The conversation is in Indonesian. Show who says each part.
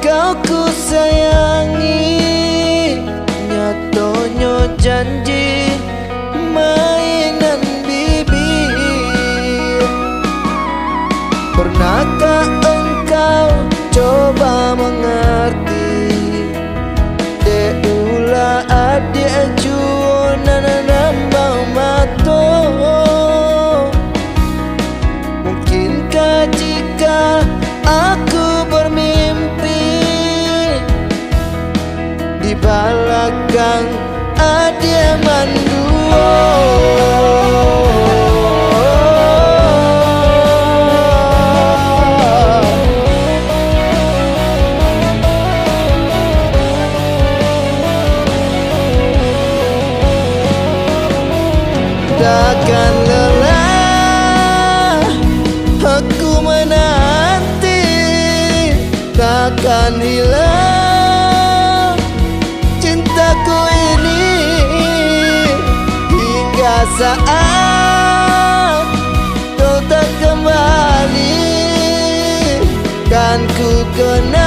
Speaker 1: Kau ku sayangi, nyatanya janji mainan bibir. Pernahkah engkau coba mengerti? Deulah adik jualan nambah mato. Mungkinkah jika aku bermimpi di belakang adik manduo? Takkan lelah aku menanti, takkan hilang cintaku ini hingga saat kau tak kembali. Kan ku kenal